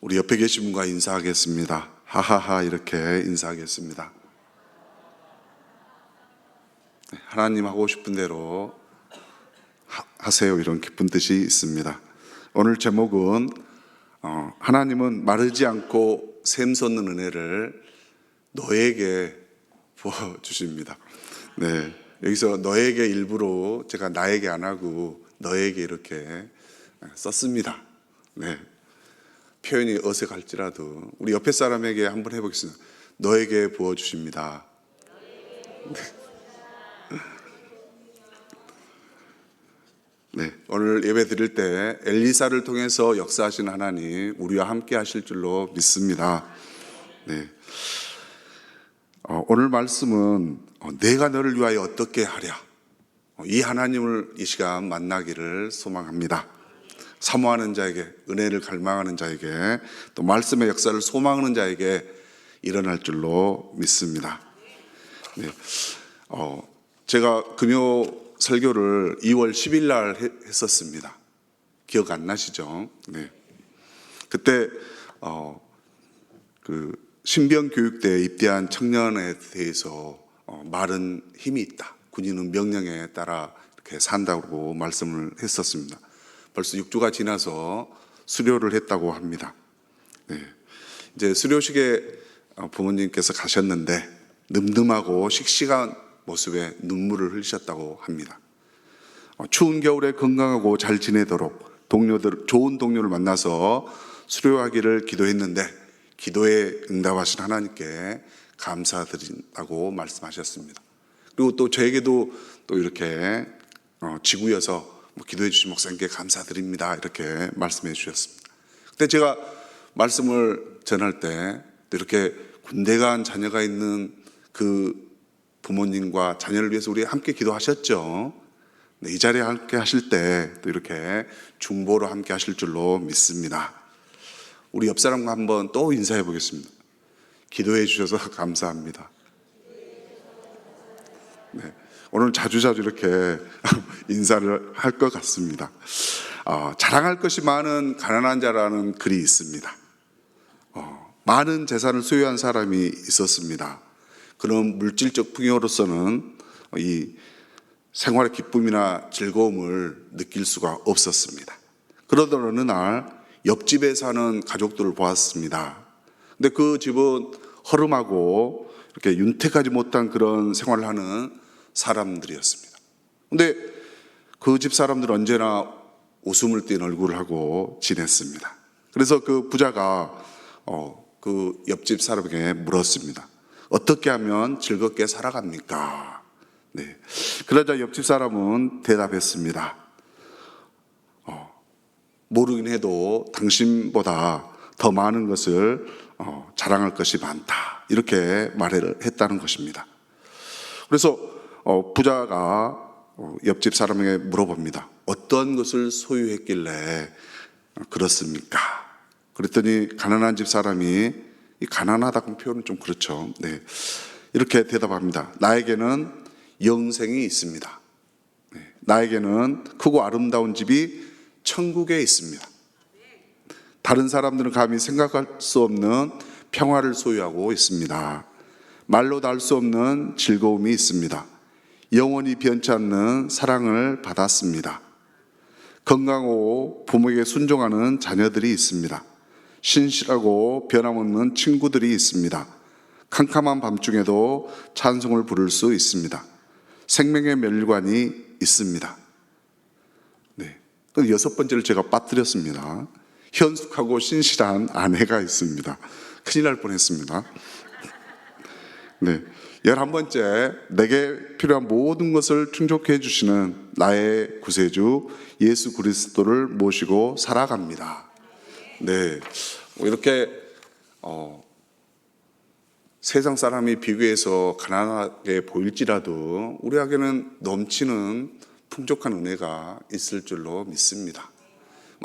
우리 옆에 계신 분과 인사하겠습니다. 하하하 이렇게 인사하겠습니다. 하나님 하고 싶은 대로 하세요, 이런 깊은 뜻이 있습니다. 오늘 제목은 하나님은 마르지 않고 샘솟는 은혜를 너에게 부어주십니다. 네, 여기서 너에게 일부러 제가 나에게 안 하고 너에게 이렇게 썼습니다. 네, 표현이 어색할지라도 우리 옆에 사람에게 한번 해보겠습니다. 너에게 부어주십니다. 네, 오늘 예배 드릴 때 엘리사를 통해서 역사하신 하나님 우리와 함께 하실 줄로 믿습니다. 네, 오늘 말씀은 내가 너를 위하여 어떻게 하랴, 이 하나님을 이 시간 만나기를 소망합니다. 사모하는 자에게, 은혜를 갈망하는 자에게, 또 말씀의 역사를 소망하는 자에게 일어날 줄로 믿습니다. 네, 제가 금요 설교를 2월 10일 날 했었습니다. 기억 안 나시죠? 네. 그때 신병교육대에 입대한 청년에 대해서 말은 힘이 있다, 군인은 명령에 따라 이렇게 산다고 말씀을 했었습니다. 벌써 6주가 지나서 수료를 했다고 합니다. 네. 이제 수료식에 부모님께서 가셨는데 늠름하고 씩씩한 모습에 눈물을 흘리셨다고 합니다. 추운 겨울에 건강하고 잘 지내도록 좋은 동료를 만나서 수료하기를 기도했는데 기도에 응답하신 하나님께 감사드린다고 말씀하셨습니다. 그리고 또 저에게도 또 이렇게 지구여서 기도해 주신 목사님께 감사드립니다 이렇게 말씀해 주셨습니다. 그때 제가 말씀을 전할 때 이렇게 군대 간 자녀가 있는 그 부모님과 자녀를 위해서 우리 함께 기도하셨죠. 네, 이 자리에 함께 하실 때 또 이렇게 중보로 함께 하실 줄로 믿습니다. 우리 옆 사람과 한번 또 인사해 보겠습니다. 기도해 주셔서 감사합니다. 네, 오늘 자주자주 이렇게 인사를 할 것 같습니다. 자랑할 것이 많은 가난한 자라는 글이 있습니다. 많은 재산을 소유한 사람이 있었습니다. 그런 물질적 풍요로서는 이 생활의 기쁨이나 즐거움을 느낄 수가 없었습니다. 그러던 어느 날 옆집에 사는 가족들을 보았습니다. 근데 그 집은 허름하고 이렇게 윤택하지 못한 그런 생활을 하는 사람들이었습니다. 근데 그 집 사람들은 언제나 웃음을 띤 얼굴을 하고 지냈습니다. 그래서 그 부자가 그 옆집 사람에게 물었습니다. 어떻게 하면 즐겁게 살아갑니까? 네. 그러자 옆집 사람은 대답했습니다. 모르긴 해도 당신보다 더 많은 것을 자랑할 것이 많다, 이렇게 말을 했다는 것입니다. 그래서 부자가 옆집 사람에게 물어봅니다. 어떤 것을 소유했길래 그렇습니까? 그랬더니 가난한 집 사람이, 이 가난하다고 표현은 좀 그렇죠. 네. 이렇게 대답합니다. 나에게는 영생이 있습니다. 네. 나에게는 크고 아름다운 집이 천국에 있습니다. 다른 사람들은 감히 생각할 수 없는 평화를 소유하고 있습니다. 말로 다 할 수 없는 즐거움이 있습니다. 영원히 변치 않는 사랑을 받았습니다. 건강하고 부모에게 순종하는 자녀들이 있습니다. 신실하고 변함없는 친구들이 있습니다. 캄캄한 밤중에도 찬송을 부를 수 있습니다. 생명의 멸관이 있습니다. 네. 여섯 번째를 제가 빠뜨렸습니다. 현숙하고 신실한 아내가 있습니다. 큰일 날 뻔했습니다. 네. 11번째, 내게 필요한 모든 것을 충족해 주시는 나의 구세주 예수 그리스도를 모시고 살아갑니다. 네. 이렇게 세상 사람이 비교해서 가난하게 보일지라도 우리에게는 넘치는 풍족한 은혜가 있을 줄로 믿습니다.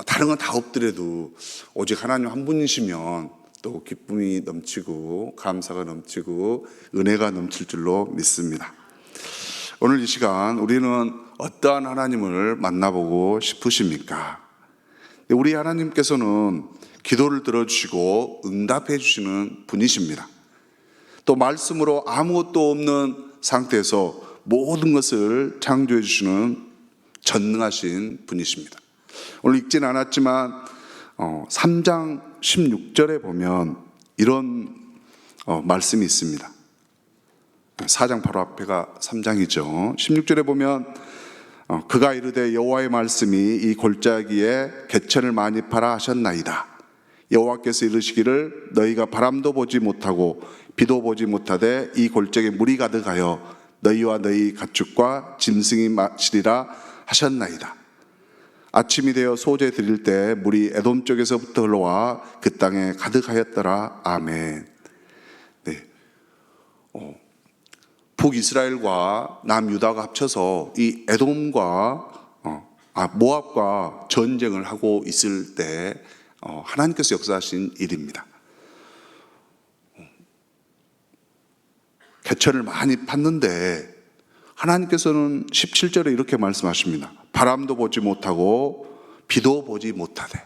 다른 건 다 없더라도 오직 하나님 한 분이시면 또 기쁨이 넘치고 감사가 넘치고 은혜가 넘칠 줄로 믿습니다. 오늘 이 시간 우리는 어떠한 하나님을 만나보고 싶으십니까? 우리 하나님께서는 기도를 들어주시고 응답해 주시는 분이십니다. 또 말씀으로 아무것도 없는 상태에서 모든 것을 창조해 주시는 전능하신 분이십니다. 오늘 읽진 않았지만 3장 16절에 보면 이런 말씀이 있습니다. 4장 바로 앞에가 3장이죠. 16절에 보면 그가 이르되 여호와의 말씀이 이 골짜기에 개천을 많이 팔아 하셨나이다. 여호와께서 이르시기를 너희가 바람도 보지 못하고 비도 보지 못하되 이 골짜기에 물이 가득하여 너희와 너희 가축과 짐승이 마시리라 하셨나이다. 아침이 되어 소재 드릴 때 물이 에돔 쪽에서부터 흘러와 그 땅에 가득하였더라. 아멘. 네. 북이스라엘과 남유다가 합쳐서 이 에돔과 모압과 전쟁을 하고 있을 때 하나님께서 역사하신 일입니다. 개천을 많이 팠는데 하나님께서는 17절에 이렇게 말씀하십니다. 바람도 보지 못하고 비도 보지 못하되.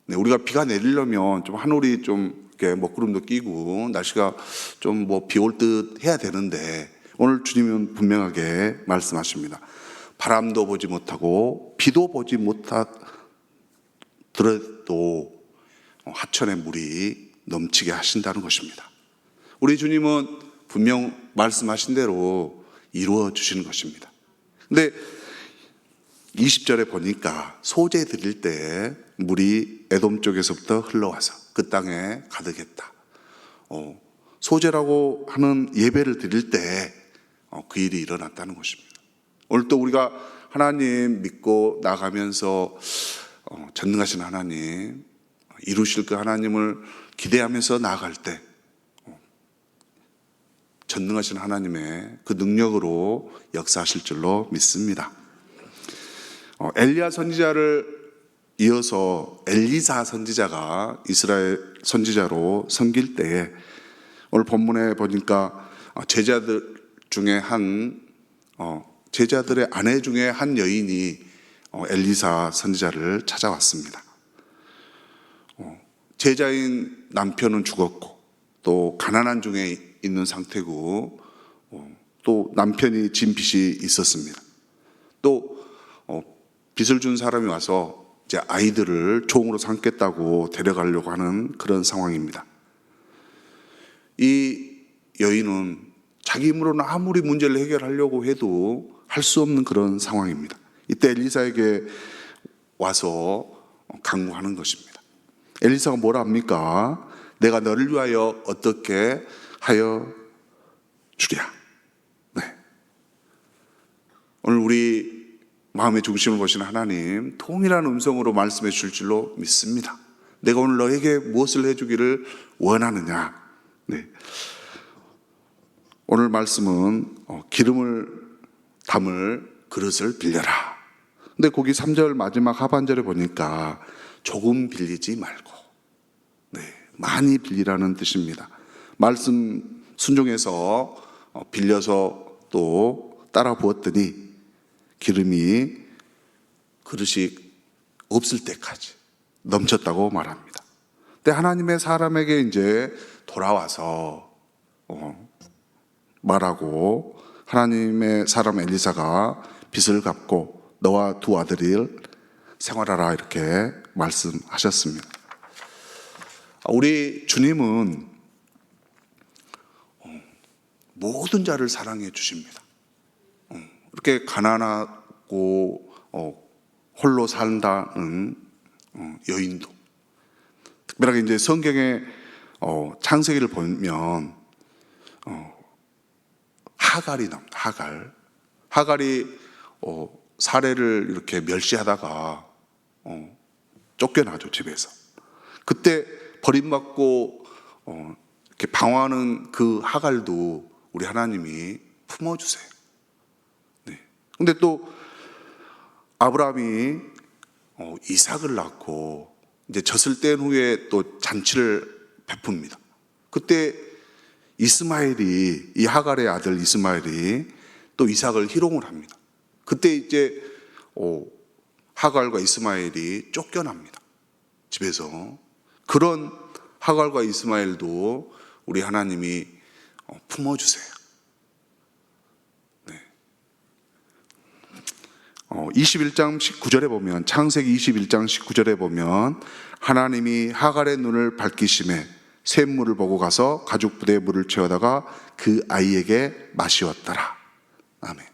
네, 우리가 비가 내리려면 좀 하늘이 좀 이렇게 먹구름도 끼고 날씨가 좀 비 올 듯 해야 되는데 오늘 주님은 분명하게 말씀하십니다. 바람도 보지 못하고 비도 보지 못하더라도 하천의 물이 넘치게 하신다는 것입니다. 우리 주님은 분명 말씀하신 대로 이루어 주시는 것입니다. 근데 20절에 보니까 소재 드릴 때 물이 에돔 쪽에서부터 흘러와서 그 땅에 가득했다. 소재라고 하는 예배를 드릴 때 그 일이 일어났다는 것입니다. 오늘 또 우리가 하나님 믿고 나가면서 전능하신 하나님, 이루실 그 하나님을 기대하면서 나아갈 때 전능하신 하나님의 그 능력으로 역사하실 줄로 믿습니다. 엘리야 선지자를 이어서 엘리사 선지자가 이스라엘 선지자로 섬길 때에 오늘 본문에 보니까 제자들의 아내 중에 한 여인이 엘리사 선지자를 찾아왔습니다. 제자인 남편은 죽었고 또 가난한 중에 있는 상태고 또 남편이 진 빚이 있었습니다. 또 빚을 준 사람이 와서 이제 아이들을 종으로 삼겠다고 데려가려고 하는 그런 상황입니다. 이 여인은 자기 힘으로는 아무리 문제를 해결하려고 해도 할 수 없는 그런 상황입니다. 이때 엘리사에게 와서 간구하는 것입니다. 엘리사가 뭐라 합니까? 내가 너를 위하여 어떻게 하여 주랴. 네. 오늘 우리 마음의 중심을 보시는 하나님, 통일한 음성으로 말씀해 주실 줄로 믿습니다. 내가 오늘 너에게 무엇을 해주기를 원하느냐. 네. 오늘 말씀은 기름을 담을 그릇을 빌려라. 근데 거기 3절 마지막 하반절에 보니까 조금 빌리지 말고, 네, 많이 빌리라는 뜻입니다. 말씀 순종해서 빌려서 또 따라 부었더니 기름이 그릇이 없을 때까지 넘쳤다고 말합니다. 근데 하나님의 사람에게 이제 돌아와서 말하고 하나님의 사람 엘리사가 빚을 갚고 너와 두 아들이 생활하라 이렇게 말씀하셨습니다. 우리 주님은 모든 자를 사랑해 주십니다. 이렇게 가난하고 홀로 산다는 여인도, 특별하게 이제 성경의 창세기를 보면 하갈이 나옵니다. 하갈이 사례를 이렇게 멸시하다가 쫓겨나죠, 집에서. 그때 버림받고 이렇게 방황하는 그 하갈도 우리 하나님이 품어주세요. 네. 근데 또 아브라함이 이삭을 낳고 이제 젖을 뗀 후에 또 잔치를 베풉니다. 그때 이스마엘이, 이 하갈의 아들 이스마엘이 또 이삭을 희롱을 합니다. 그때 이제 하갈과 이스마엘이 쫓겨납니다. 집에서. 그런 하갈과 이스마엘도 우리 하나님이 품어주세요. 21장 19절에 보면, 창세기 21장 19절에 보면 하나님이 하갈의 눈을 밝히심에 샘물을 보고 가서 가죽 부대에 물을 채워다가 그 아이에게 마시었더라. 아멘.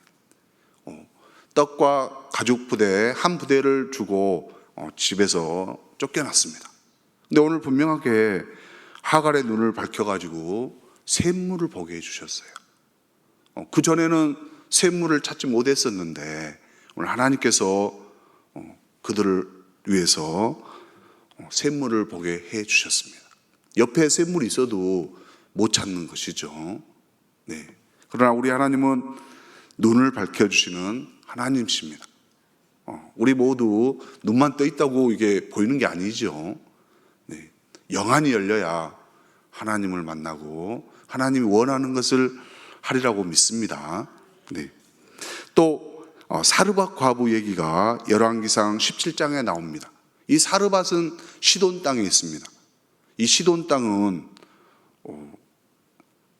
떡과 가죽 부대 한 부대를 주고 집에서 쫓겨났습니다. 근데 오늘 분명하게 하갈의 눈을 밝혀가지고 샘물을 보게 해주셨어요. 그 전에는 샘물을 찾지 못했었는데 오늘 하나님께서 그들을 위해서 샘물을 보게 해주셨습니다. 옆에 샘물이 있어도 못 찾는 것이죠. 네. 그러나 우리 하나님은 눈을 밝혀주시는 하나님이십니다. 우리 모두 눈만 떠 있다고 이게 보이는 게 아니죠. 네. 영안이 열려야 하나님을 만나고 하나님이 원하는 것을 하리라고 믿습니다. 네. 또 사르밧 과부 얘기가 열왕기상 17장에 나옵니다. 이 사르밧은 시돈 땅에 있습니다. 이 시돈 땅은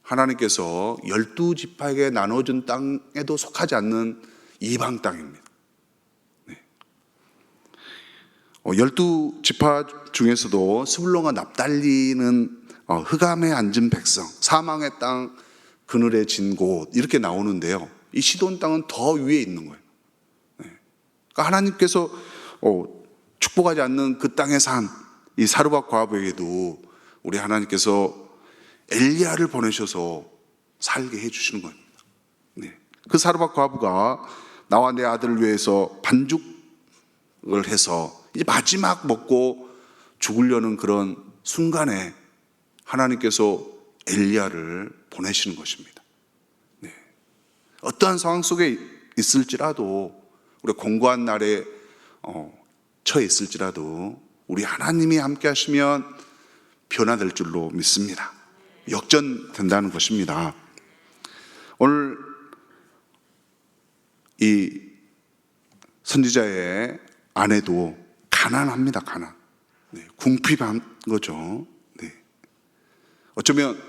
하나님께서 12지파에게 나눠준 땅에도 속하지 않는 이방 땅입니다. 12지파 중에서도 스불론과 납달리는 흑암에 앉은 백성, 사망의 땅, 그늘에 진 곳 이렇게 나오는데요. 이 시돈 땅은 더 위에 있는 거예요. 그러니까 하나님께서 축복하지 않는 그 땅에 산 이 사르밧 과부에게도 우리 하나님께서 엘리야를 보내셔서 살게 해주시는 겁니다. 네. 그 사르밧 과부가 나와 내 아들을 위해서 반죽을 해서 이제 마지막 먹고 죽으려는 그런 순간에 하나님께서 엘리야를 보내시는 것입니다. 네. 어떠한 상황 속에 있을지라도, 우리 공고한 날에 처해 있을지라도 우리 하나님이 함께 하시면 변화될 줄로 믿습니다. 역전된다는 것입니다. 오늘 이 선지자의 아내도 가난합니다. 가난. 네, 궁핍한 거죠. 네. 어쩌면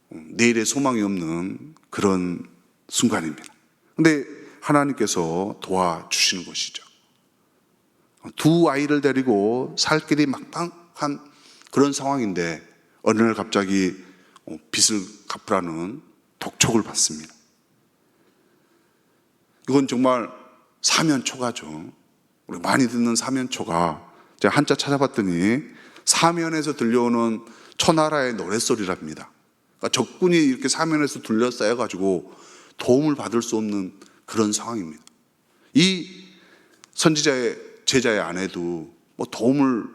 내일의 소망이 없는 그런 순간입니다. 그런데 하나님께서 도와주시는 것이죠. 두 아이를 데리고 살 길이 막막한 그런 상황인데 어느 날 갑자기 빚을 갚으라는 독촉을 받습니다. 이건 정말 사면초가죠. 우리 많이 듣는 사면초가, 제가 한자 찾아봤더니 사면에서 들려오는 초나라의 노랫소리랍니다. 그러니까 적군이 이렇게 사면에서 둘러싸여가지고 도움을 받을 수 없는 그런 상황입니다. 이 선지자의 제자의 아내도 도움을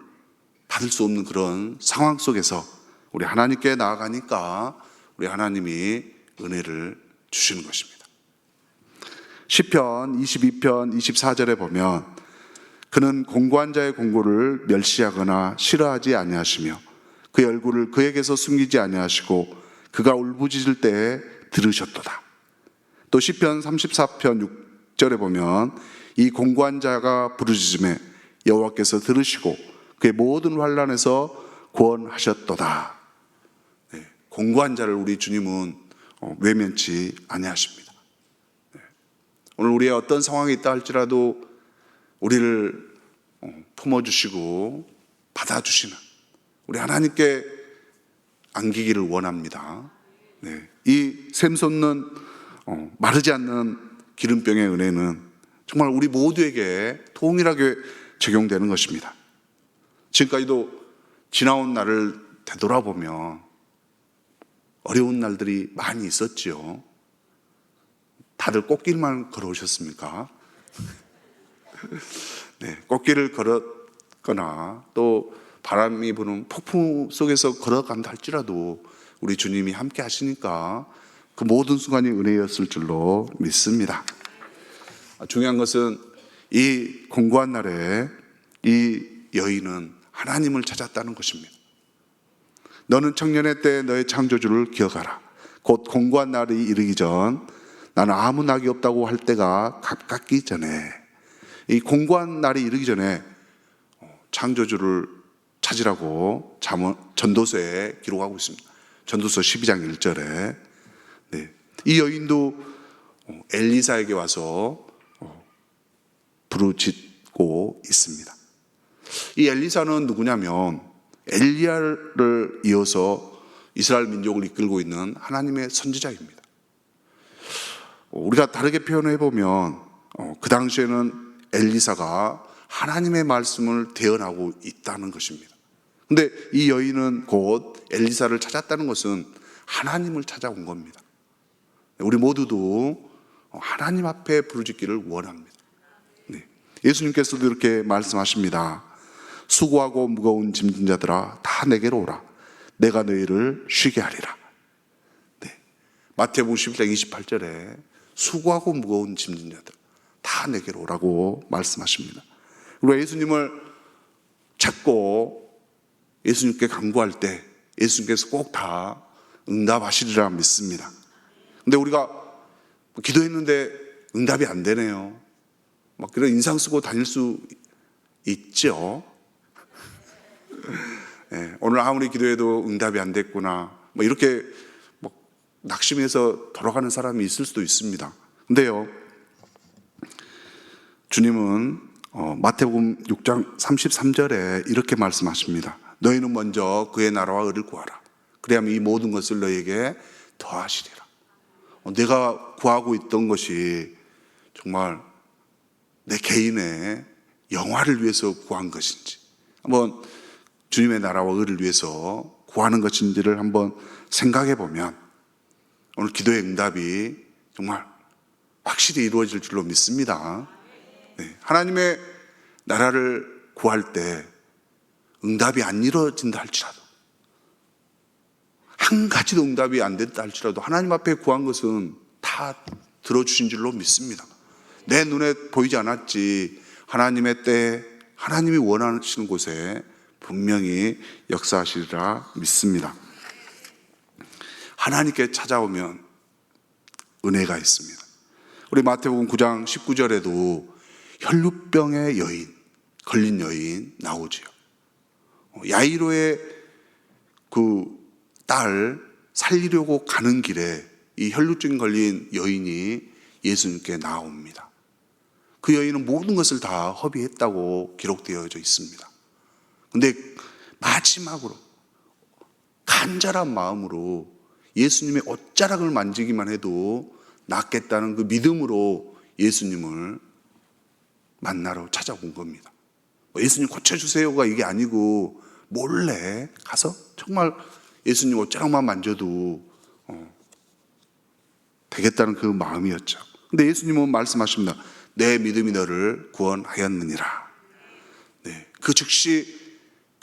받을 수 없는 그런 상황 속에서 우리 하나님께 나아가니까 우리 하나님이 은혜를 주시는 것입니다. 시편 22편 24절에 보면 그는 공고한 자의 공고를 멸시하거나 싫어하지 아니하시며 그의 얼굴을 그에게서 숨기지 아니하시고 그가 울부짖을 때에 들으셨도다. 또 시편 34편 6절에 보면 이 공고한 자가 부르짖음에 여호와께서 들으시고 그의 모든 환난에서 구원하셨도다. 네, 공고한 자를 우리 주님은 외면치 아니하십니다. 네, 오늘 우리의 어떤 상황이 있다 할지라도 우리를 품어주시고 받아주시는 우리 하나님께 안기기를 원합니다. 네, 이 샘솟는 마르지 않는 기름병의 은혜는 정말 우리 모두에게 동일하게 적용되는 것입니다. 지금까지도 지나온 날을 되돌아보면 어려운 날들이 많이 있었지요. 다들 꽃길만 걸어오셨습니까? 네, 꽃길을 걸었거나 또 바람이 부는 폭풍 속에서 걸어간다 할지라도 우리 주님이 함께 하시니까 그 모든 순간이 은혜였을 줄로 믿습니다. 중요한 것은 이 공고한 날에 이 여인은 하나님을 찾았다는 것입니다. 너는 청년의 때 너의 창조주를 기억하라. 곧 공고한 날이 이르기 전 나는 아무 낙이 없다고 할 때가 가깝기 전에, 이 공고한 날이 이르기 전에 창조주를 찾으라고 전도서에 기록하고 있습니다. 전도서 12장 1절에. 네. 이 여인도 엘리사에게 와서 부르짖고 있습니다. 이 엘리사는 누구냐면 엘리야를 이어서 이스라엘 민족을 이끌고 있는 하나님의 선지자입니다. 우리가 다르게 표현해 보면 그 당시에는 엘리사가 하나님의 말씀을 대언하고 있다는 것입니다. 근데 이 여인은 곧 엘리사를 찾았다는 것은 하나님을 찾아온 겁니다. 우리 모두도 하나님 앞에 부르짖기를 원합니다. 네. 예수님께서도 이렇게 말씀하십니다. 수고하고 무거운 짐진 자들아 다 내게로 오라. 내가 너희를 쉬게 하리라. 네. 마태복음 11장 28절에 수고하고 무거운 짐진 자들 다 내게로 오라고 말씀하십니다. 우리가 예수님을 찾고 예수님께 간구할 때 예수님께서 꼭 다 응답하시리라 믿습니다. 근데 우리가 기도했는데 응답이 안 되네요. 막 그런 인상 쓰고 다닐 수 있죠. 네, 오늘 아무리 기도해도 응답이 안 됐구나. 뭐 이렇게 낙심해서 돌아가는 사람이 있을 수도 있습니다. 근데요, 주님은 마태복음 6장 33절에 이렇게 말씀하십니다. 너희는 먼저 그의 나라와 의를 구하라. 그래야만 이 모든 것을 너희에게 더하시리라. 내가 구하고 있던 것이 정말 내 개인의 영화를 위해서 구한 것인지, 한번 주님의 나라와 의를 위해서 구하는 것인지를 한번 생각해 보면 오늘 기도의 응답이 정말 확실히 이루어질 줄로 믿습니다. 네, 하나님의 나라를 구할 때 응답이 안 이루어진다 할지라도, 한 가지도 응답이 안 됐다 할지라도 하나님 앞에 구한 것은 다 들어주신 줄로 믿습니다. 내 눈에 보이지 않았지 하나님의 때에 하나님이 원하시는 곳에 분명히 역사하시리라 믿습니다. 하나님께 찾아오면 은혜가 있습니다. 우리 마태복음 9장 19절에도 혈루병의 여인, 걸린 여인 나오지요. 야이로의 그 딸 살리려고 가는 길에 이 혈루증 걸린 여인이 예수님께 나옵니다. 그 여인은 모든 것을 다 허비했다고 기록되어져 있습니다. 근데 마지막으로 간절한 마음으로 예수님의 옷자락을 만지기만 해도 낫겠다는 그 믿음으로 예수님을 만나러 찾아온 겁니다. 예수님 고쳐주세요가 이게 아니고 몰래 가서 정말 예수님 옷자락만 만져도 되겠다는 그 마음이었죠. 근데 예수님은 말씀하십니다. 내 믿음이 너를 구원하였느니라. 네, 그 즉시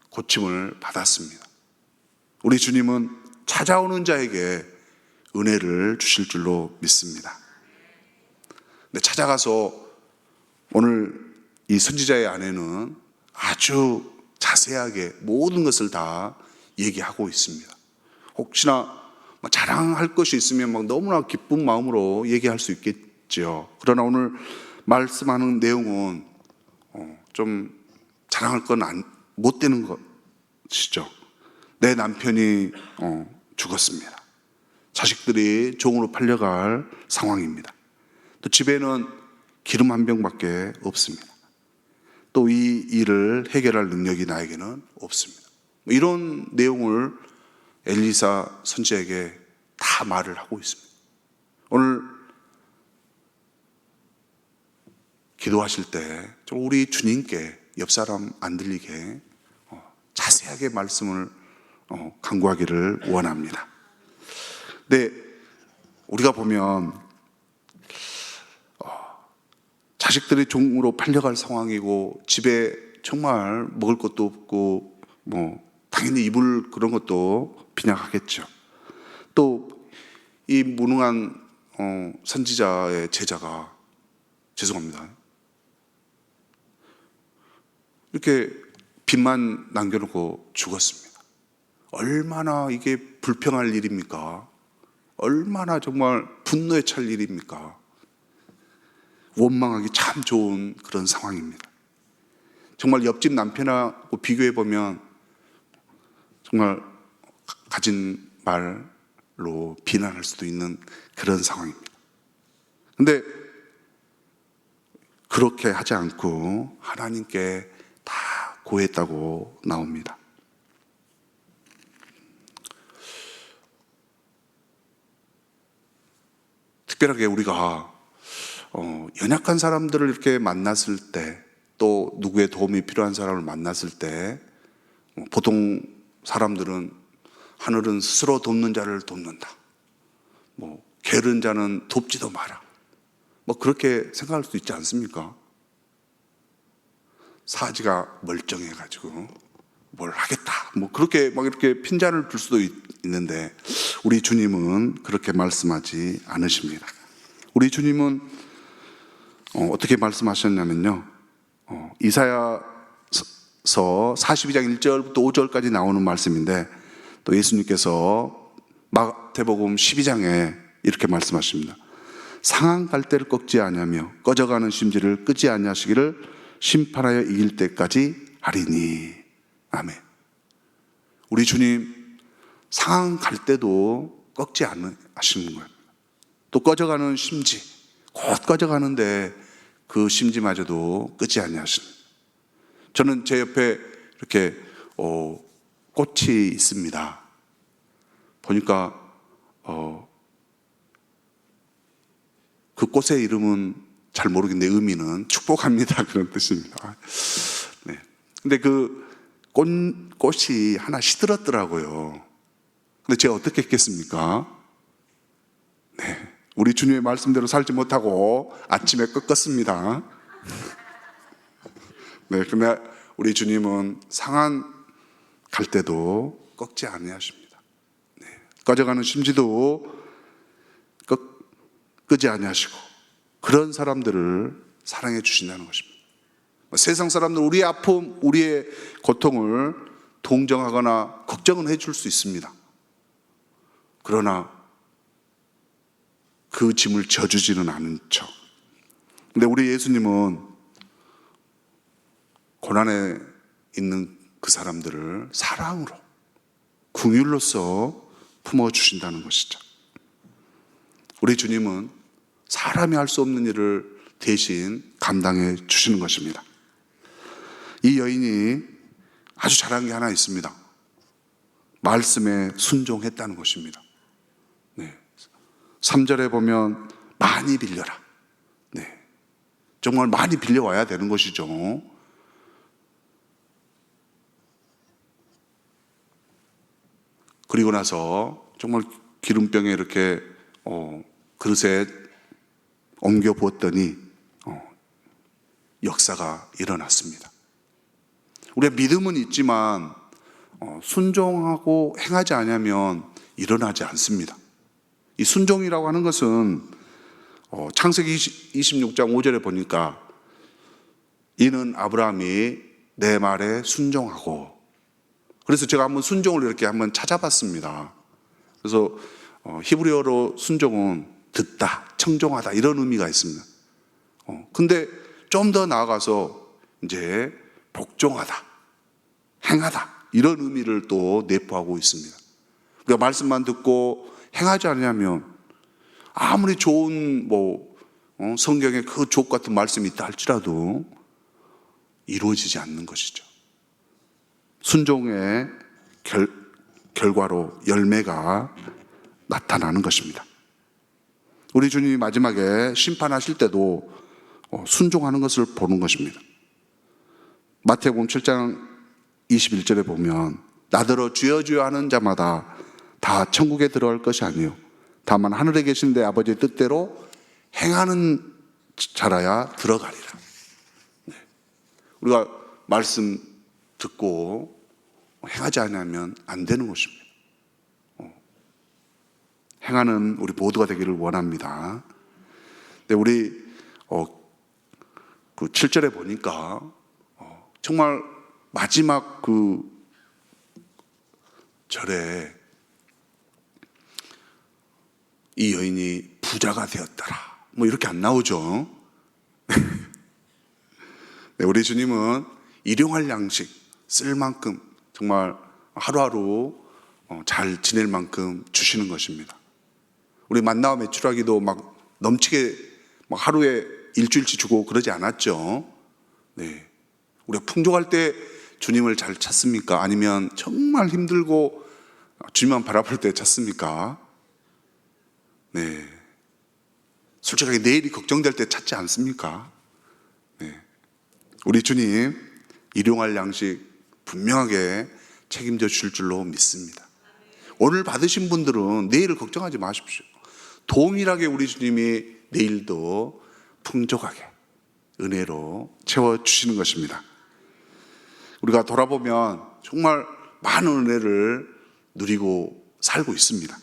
고침을 받았습니다. 우리 주님은 찾아오는 자에게 은혜를 주실 줄로 믿습니다. 근데 찾아가서 오늘 이 선지자의 아내는 아주 자세하게 모든 것을 다 얘기하고 있습니다. 혹시나 자랑할 것이 있으면 너무나 기쁜 마음으로 얘기할 수 있겠죠. 그러나 오늘 말씀하는 내용은 좀 자랑할 건 못 되는 것이죠. 내 남편이 죽었습니다. 자식들이 종으로 팔려갈 상황입니다. 또 집에는 기름 한 병밖에 없습니다. 또 이 일을 해결할 능력이 나에게는 없습니다. 이런 내용을 엘리사 선지자에게 다 말을 하고 있습니다. 오늘 기도하실 때 우리 주님께 옆 사람 안 들리게 자세하게 말씀을 간구하기를 원합니다. 근데 우리가 보면 자식들이 종으로 팔려갈 상황이고 집에 정말 먹을 것도 없고 당연히 입을 그런 것도 빈약하겠죠. 또 이 무능한 선지자의 제자가 죄송합니다. 이렇게 빚만 남겨놓고 죽었습니다. 얼마나 이게 불평할 일입니까? 얼마나 정말 분노에 찰 일입니까? 원망하기 참 좋은 그런 상황입니다. 정말 옆집 남편하고 비교해보면 정말 가진 말로 비난할 수도 있는 그런 상황입니다. 근데 그렇게 하지 않고 하나님께 다 고했다고 나옵니다. 특별하게 우리가 연약한 사람들을 이렇게 만났을 때, 또 누구의 도움이 필요한 사람을 만났을 때, 보통 사람들은 하늘은 스스로 돕는 자를 돕는다, 게으른 자는 돕지도 마라, 그렇게 생각할 수 있지 않습니까? 사지가 멀쩡해가지고 뭘 하겠다, 그렇게 이렇게 핀잔을 줄 수도 있는데, 우리 주님은 그렇게 말씀하지 않으십니다. 우리 주님은 어떻게 말씀하셨냐면요, 이사야서 42장 1절부터 5절까지 나오는 말씀인데, 또 예수님께서 마태복음 12장에 이렇게 말씀하십니다. 상한 갈대를 꺾지 아니하며 꺼져가는 심지를 끄지 아니하시기를 심판하여 이길 때까지 하리니. 아멘. 우리 주님 상한 갈대도 꺾지 않으시는 거예요. 또 꺼져가는 심지, 곧 꺼져가는데 그 심지마저도 끄지 아니하시는. 저는 제 옆에 이렇게 꽃이 있습니다. 보니까 그 꽃의 이름은 잘 모르겠는데 의미는 축복합니다, 그런 뜻입니다. 네. 근데 그 꽃이 하나 시들었더라고요. 근데 제가 어떻게 했겠습니까? 네. 우리 주님의 말씀대로 살지 못하고 아침에 꺾었습니다. 네. 근데 우리 주님은 상한 갈대도 꺾지 아니하십니다. 네. 꺼져가는 심지도 끄지 아니하시고, 그런 사람들을 사랑해 주신다는 것입니다. 세상 사람들 우리의 아픔, 우리의 고통을 동정하거나 걱정은 해줄 수 있습니다. 그러나 그 짐을 져주지는 않은 척. 근데 우리 예수님은 고난에 있는 그 사람들을 사랑으로, 긍휼로서 품어주신다는 것이죠. 우리 주님은 사람이 할 수 없는 일을 대신 감당해 주시는 것입니다. 이 여인이 아주 잘한 게 하나 있습니다. 말씀에 순종했다는 것입니다. 네. 3절에 보면 많이 빌려라. 네. 정말 많이 빌려와야 되는 것이죠. 그리고 나서 정말 기름병에 이렇게 그릇에 옮겨 부었더니 역사가 일어났습니다. 우리가 믿음은 있지만 순종하고 행하지 않으면 일어나지 않습니다. 이 순종이라고 하는 것은 창세기 26장 5절에 보니까 이는 아브라함이 내 말에 순종하고, 그래서 제가 한번 순종을 이렇게 한번 찾아봤습니다. 그래서 히브리어로 순종은 듣다, 청종하다, 이런 의미가 있습니다. 근데 좀 더 나아가서 이제 복종하다, 행하다, 이런 의미를 또 내포하고 있습니다. 우리가 말씀만 듣고 행하지 않으면 아무리 좋은 성경에 그 족 같은 말씀이 있다 할지라도 이루어지지 않는 것이죠. 순종의 결과로 열매가 나타나는 것입니다. 우리 주님이 마지막에 심판하실 때도 순종하는 것을 보는 것입니다. 마태복음 7장 21절에 보면 나더러 주여 주여 하는 자마다 다 천국에 들어갈 것이 아니요 다만 하늘에 계신 내 아버지의 뜻대로 행하는 자라야 들어가리라. 네. 우리가 말씀 듣고 행하지 않으면 안 되는 것입니다. 행하는 우리 모두가 되기를 원합니다. 근데 우리 그 7절에 보니까 정말 마지막 그 절에 이 여인이 부자가 되었더라, 이렇게 안 나오죠. 네, 우리 주님은 일용할 양식 쓸 만큼 정말 하루하루 잘 지낼 만큼 주시는 것입니다. 우리 만나와 메추라기도 막 넘치게 막 하루에 일주일치 주고 그러지 않았죠. 네. 우리가 풍족할 때 주님을 잘 찾습니까? 아니면 정말 힘들고 주님만 바라볼 때 찾습니까? 네. 솔직하게 내일이 걱정될 때 찾지 않습니까? 네. 우리 주님 일용할 양식 분명하게 책임져 주실 줄로 믿습니다. 오늘 받으신 분들은 내일을 걱정하지 마십시오. 동일하게 우리 주님이 내일도 풍족하게 은혜로 채워주시는 것입니다. 우리가 돌아보면 정말 많은 은혜를 누리고 살고 있습니다.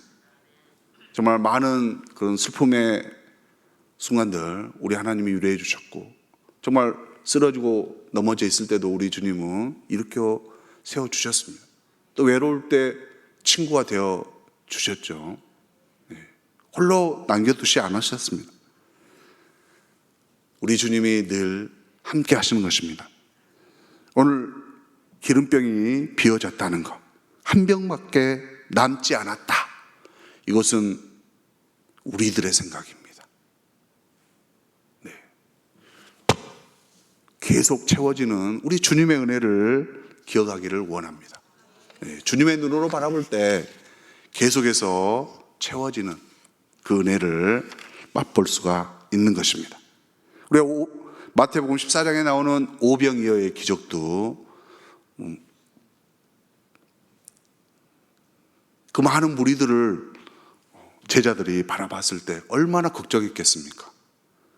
정말 많은 그런 슬픔의 순간들 우리 하나님이 유래해 주셨고, 정말 쓰러지고 넘어져 있을 때도 우리 주님은 일으켜 세워주셨습니다. 또 외로울 때 친구가 되어 주셨죠. 홀로 남겨두지 않으셨습니다. 우리 주님이 늘 함께 하시는 것입니다. 오늘 기름병이 비워졌다는 것, 한 병밖에 남지 않았다. 이것은 우리들의 생각입니다. 네. 계속 채워지는 우리 주님의 은혜를 기억하기를 원합니다. 네. 주님의 눈으로 바라볼 때 계속해서 채워지는 그 은혜를 맛볼 수가 있는 것입니다. 우리가 마태복음 14장에 나오는 오병이어의 기적도 그 많은 무리들을 제자들이 바라봤을 때 얼마나 걱정했겠습니까?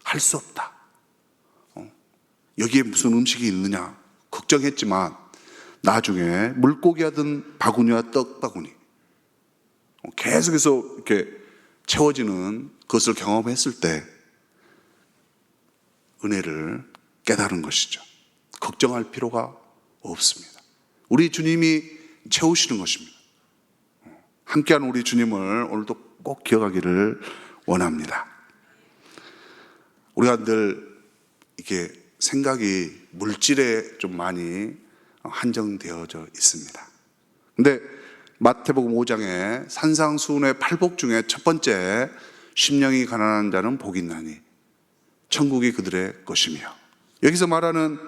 할 수 없다. 여기에 무슨 음식이 있느냐 걱정했지만 나중에 물고기 하던 바구니와 떡 바구니 계속해서 이렇게 채워지는 그것을 경험했을 때 은혜를 깨달은 것이죠. 걱정할 필요가 없습니다. 우리 주님이 채우시는 것입니다. 함께하는 우리 주님을 오늘도 꼭 기억하기를 원합니다. 우리가 늘 이게 생각이 물질에 좀 많이 한정되어져 있습니다. 근데 마태복음 5장에 산상수훈의 8복 중에 첫 번째, 심령이 가난한 자는 복이 있나니 천국이 그들의 것이며, 여기서 말하는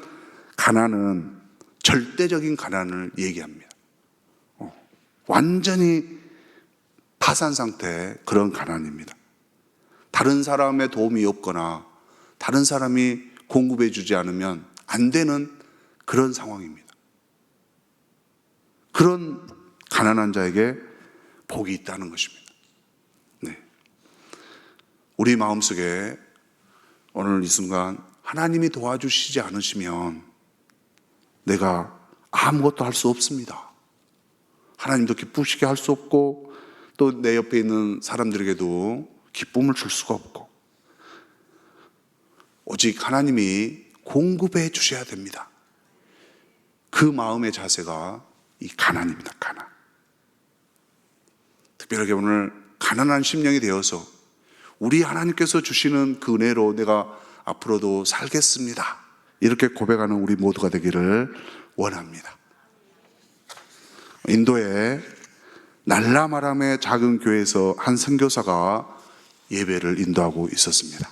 가난은 절대적인 가난을 얘기합니다. 완전히 파산 상태의 그런 가난입니다. 다른 사람의 도움이 없거나 다른 사람이 공급해 주지 않으면 안 되는 그런 상황입니다. 그런 가난한 자에게 복이 있다는 것입니다. 네. 우리 마음속에 오늘 이 순간 하나님이 도와주시지 않으시면 내가 아무것도 할 수 없습니다. 하나님도 기쁘시게 할 수 없고 또 내 옆에 있는 사람들에게도 기쁨을 줄 수가 없고, 오직 하나님이 공급해 주셔야 됩니다. 그 마음의 자세가 이 가난입니다. 가난. 특별하게 오늘 가난한 심령이 되어서 우리 하나님께서 주시는 그 은혜로 내가 앞으로도 살겠습니다, 이렇게 고백하는 우리 모두가 되기를 원합니다. 인도의 날라마람의 작은 교회에서 한 선교사가 예배를 인도하고 있었습니다.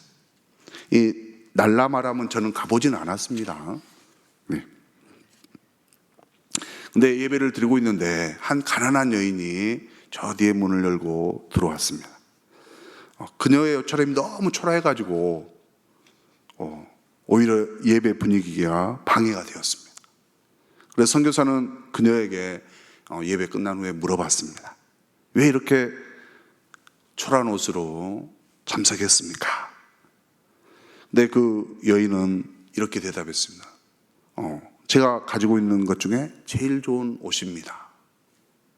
이 날라마람은 저는 가보지는 않았습니다. 네. 근데 예배를 드리고 있는데 한 가난한 여인이 저 뒤에 문을 열고 들어왔습니다. 그녀의 옷차림이 너무 초라해가지고 오히려 예배 분위기가 방해가 되었습니다. 그래서 선교사는 그녀에게 예배 끝난 후에 물어봤습니다. 왜 이렇게 초라한 옷으로 참석했습니까? 근데 그 여인은 이렇게 대답했습니다. 제가 가지고 있는 것 중에 제일 좋은 옷입니다.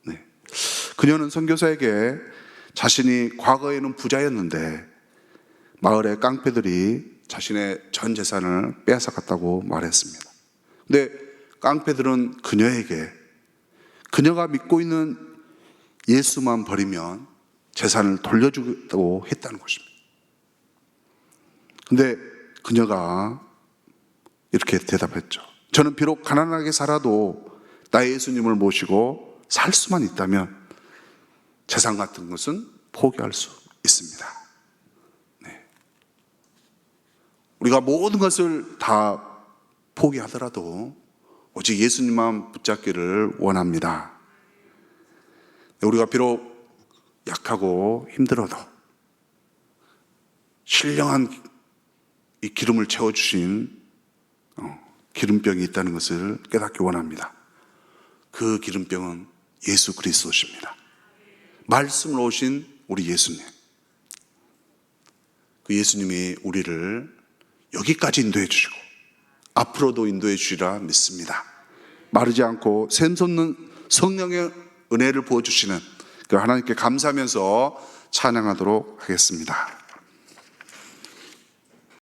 네. 그녀는 선교사에게 자신이 과거에는 부자였는데 마을의 깡패들이 자신의 전 재산을 빼앗아갔다고 말했습니다. 근데 깡패들은 그녀에게 그녀가 믿고 있는 예수만 버리면 재산을 돌려주겠다고 했다는 것입니다. 근데 그녀가 이렇게 대답했죠. 저는 비록 가난하게 살아도 나의 예수님을 모시고 살 수만 있다면 재산 같은 것은 포기할 수 있습니다. 네. 우리가 모든 것을 다 포기하더라도 오직 예수님만 붙잡기를 원합니다. 우리가 비록 약하고 힘들어도 신령한 이 기름을 채워주신 기름병이 있다는 것을 깨닫기 원합니다. 그 기름병은 예수 그리스도십니다. 말씀으로 오신 우리 예수님. 그 예수님이 우리를 여기까지 인도해 주시고 앞으로도 인도해 주시리라 믿습니다. 마르지 않고 샘솟는 성령의 은혜를 부어주시는 그 하나님께 감사하면서 찬양하도록 하겠습니다.